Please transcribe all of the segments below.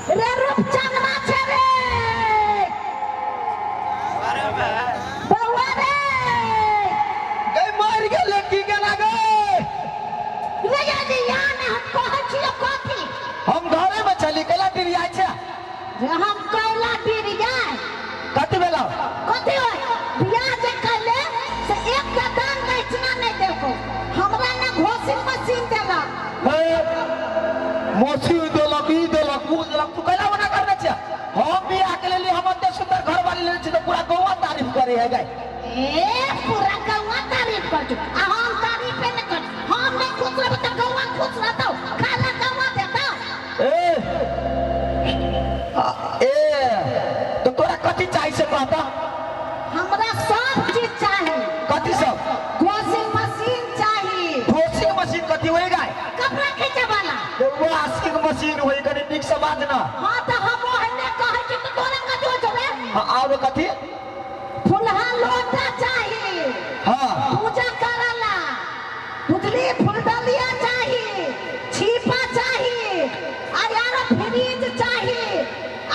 रे रूपचंदवा छे रे अरे बे बउआ रे गई मार गेले की केना गई रे यानी याने हम कहै छियो कथी हम घरे में चली केला डिरिया छे जे हम कैला गिर जाए कथि भेला कथी होय बियाह जे कैले से एक का दान बेचना नहीं देखो हमरा ना घोसी मशीन देला मोसी देलक ई देलक ऊ देलक तू कैला बना करने छे हम भी आके लेली हम अते सुंदर घर वाली लेली छे तो पूरा गौवा तारीफ करे है गई ए पूरा गौवा तारीफ कर दू आ हम तारीफ नहीं कर हम नहीं खुश रह त गौवा खुश रहता खाला गौवा देता तो तोरा कथि चाहिए से कहता हमरा सब चीज चाहिए कथि सब वॉशिंग मशीन चाहिए वॉशिंग मशीन कथि होई गई कपड़ा खींचे वाला वॉशिंग मशीन होई कनी ठीक से बात ना हां तो हम ओहने कहै छी तो तोरा कथि हो जबे हां आरो कथि फुलहा लोटा चाहिए हां पूजा करला पुतली फुलदलिया चाहिए छीपा चाहिए आ यार फ्रिज चाहिए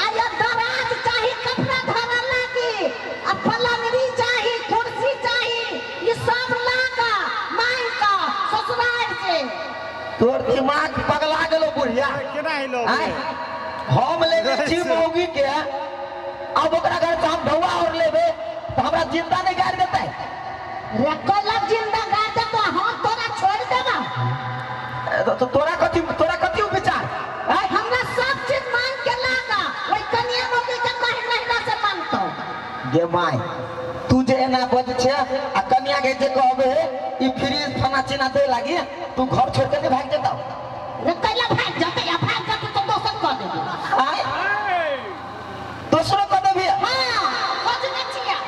आ यार दराज चाहिए कपड़ा धरला की आ पलंगरी चाहिए कुर्सी चाहिए ये सब लागा माई का ससुराल से तोर दिमाग पगला गेलो बुढ़िया केना हिलो आय हम लेबे छी मौगी के अब ओकरा घर से हम ढौआ और लेबे तो हमरा जिंदा नहीं गाड़ देतै रे कोला जिंदा गाते तो हम तोरा छोड़ देबा तो तोरा कथि विचार आय हमरा सब चीज मान के लागा ओई कनिया मौगी के कहि महीना से मानतो गे माय तू जे एना बज छे आ कन्या के जे कहबे ई फ्रिज खाना चिना दे लागी तू घर छोड़ के नहीं भाग जेता रे कैला भाग जाते या भाग जाते तो दोसर कर देबे आय दूसरो को देबी हां खोज में छिया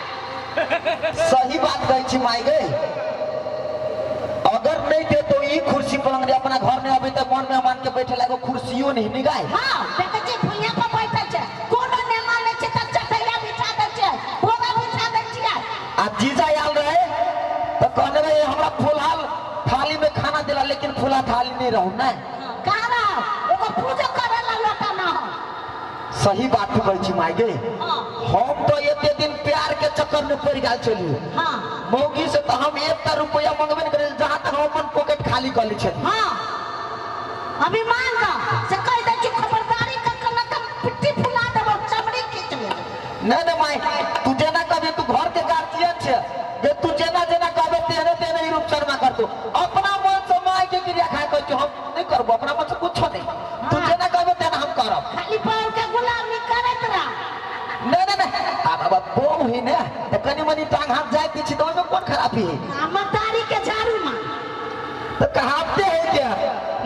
सही बात कहै छी माय गे अगर नहीं दे तो ई कुर्सी पलंग रे अपना घर में अभी तक मन में मान के बैठे लागो कुर्सियो नहीं निगाय हां देखे छी भुइया पर बैठल छै कोनो ने माने छै त चटैया बिछा दे छै बोरा बिछा दे छिया आ जीजा आयल रहे तो कहने रहे हमरा फुलहाल थाली में खाना दिला लेकिन फुला थाली नहीं रहू ना कहां रह एगो पूजा करेला लोटा ना हो सही बात तू कहै छी माय गे हां हम तो एते दिन प्यार के चक्कर में पड़ गेल छली हां मौगी से तो हम 1 रुपया मंगबे नहीं करे जहां तक हम अपन पॉकेट खाली कर ली छली हां अभी मान जा से कह दे छी खबरदारी कर न त पिट्टी फुला देबो चमड़ी खींच ले नहीं माय तू जेना कभी तू घर के गार्जियन छे जे तू जेना जेना कहबे तेने तेने ही रूप शर्मा कर दो अपना मन से माय के क्रिया खाए कहै छी हम नहीं करबो अपना मन से कुछ नहीं तू जेना कहबे तेना हम करब खाली पाव के गुलामी करत रह नहीं अब बहु ही ने तो कनी मनी टांग हाथ जाए पीछे तो में कौन खराबी है आमदारी के झाड़ू मार तो कहावते है क्या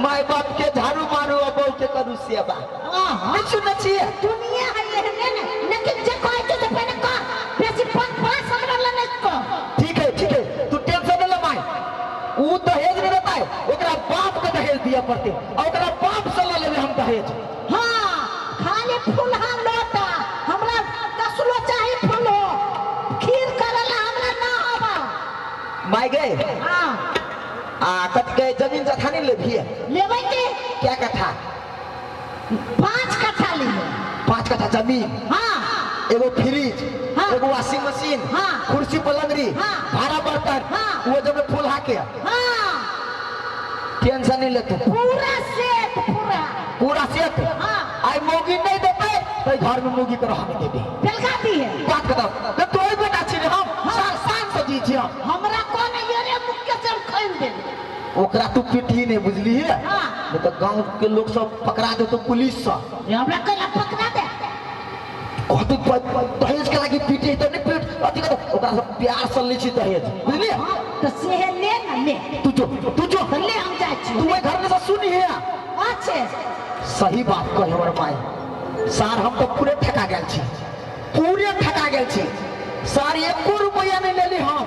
माय बाप के झाड़ू मारो और बहू के करू सेवा नहीं सुनना चाहिए दुनिया है ये ने लेकिन जे कहै छै से पहले कर बेसी पास हमरा ल नहीं कर ठीक है तू टेंशन न ले माय वो दहेज नहीं रहता है ओकरा बाप के दहेज दिया पड़ते और ओकरा बाप से ले लेबे हम दहेज हां खाली फुलहा लोटा हमरा कसलो चाही फुलो खीर करला हमरा ना होबा माय गए हां कट के जमीन जथा नहीं ले भी लेबै के क्या कथा 5 कट्ठा लिए 5 कट्ठा जमीन हां एगो फ्रिज हाँ। एगो वॉशिंग मशीन हाँ। कुर्सी पलंगरी हाँ। भाड़ा बर्तन हाँ। वो जब फूल हाके हां टेंशन नहीं लेते पूरा सेट पूरा सेट हाँ। आई मोगी नहीं देते तो घर में मोगी को रहने देबे बेलगाती है बात बताओ तो तोय बेटा छी हम साल से जी छी हम हमरा कोन ये रे मुख्य से खोल दे ओकरा तू पिटी नहीं बुझली है हाँ। नहीं तो गांव के लोग सब पकड़ा दे तो पुलिस सब ये हमरा कला पकड़ा दे कहते दहेज के लागी पीटे तो नहीं पीट अथी कर ओकरा सब प्यार से लै छी दहेज बुझली हाँ, तो से ले ना ले तू जो तो ले हम जाय छी तू घर में से सुनी है अच्छे सही बात कह हमर माय सार हम तो पूरे ठका गेल छी सार 1 रुपया नहीं लेली हम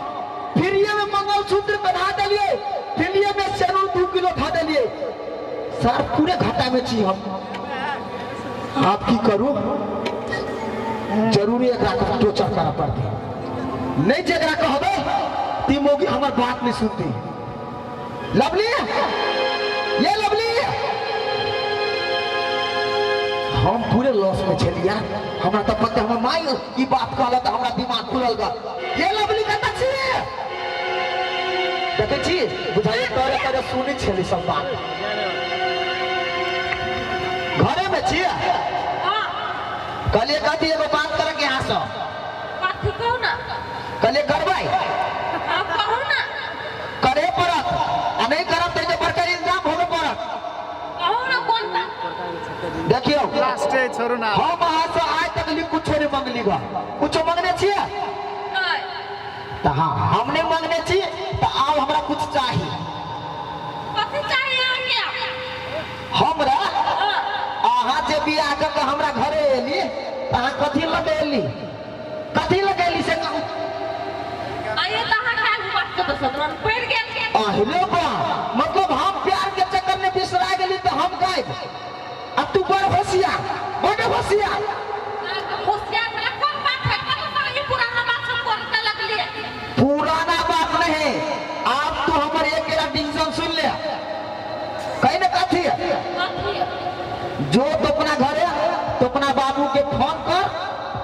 फ्रीए में मंगलसूत्र पहना देलिए फ्रीए में सेरू 2 किलो खा देलिए सार पूरे घाटा में छी हम आप की करूं जरूरी एकरा को टोचर करा पड़ती नहीं जगरा कहबे ती मोगी हमर बात नहीं सुनती लवली ये लवली हम पूरे लॉस में छलिया। हमरा तो पता हमर माई ई बात कहला त हमरा दिमाग खुलल गा। ये लवली कता छी देखे छी बुझाई तोरे तोरे सुनि छली सब बात। घरे में छी हां कले कथी एगो बात करे के यहाँ से कथी कहू ना कले करबै आप कहू ना करे पड़त आ नहीं करब त जे बड़का इंतजाम होबे पड़त। कहू ना कौन सा देखियो लास्ट छोड़ो ना हम अहाँ से आज तक ली कुछ नहीं मांगली बा। कुछ मांगने छिए नहीं तो हाँ हमने मांगने छी तो अब हमरा कुछ चाहिए। कथी चाहिए क्या हमरा अहाँ जे बियाह क के हमरा घरे एली अहाँ कथी लगेली कथी लगेली से कहू। आइए तहां का बात के तो सदरन पड़ गया अहले बा मतलब हम प्यार के चक्कर में बिसरा गेली तो हम गायब। अब तू बड़ होशियार बड़ होशियार। होशियार वाला कौन बात है कौन सा ये पुराना बात सब बोलने लगली पुराना बात नहीं आप तो हमारे एक केरा डिसीजन सुन ले कहीं ना कथी है कथी जो तो अपना घरे तो अपना बाबू के फोन कर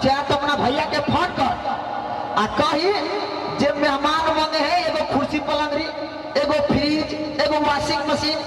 चाहे तो अपना भैया के फोन कर आ कही जे मेहमान मांगे है एगो कुर्सी पलंगरी एगो फ्रिज एगो वॉशिंग मशीन।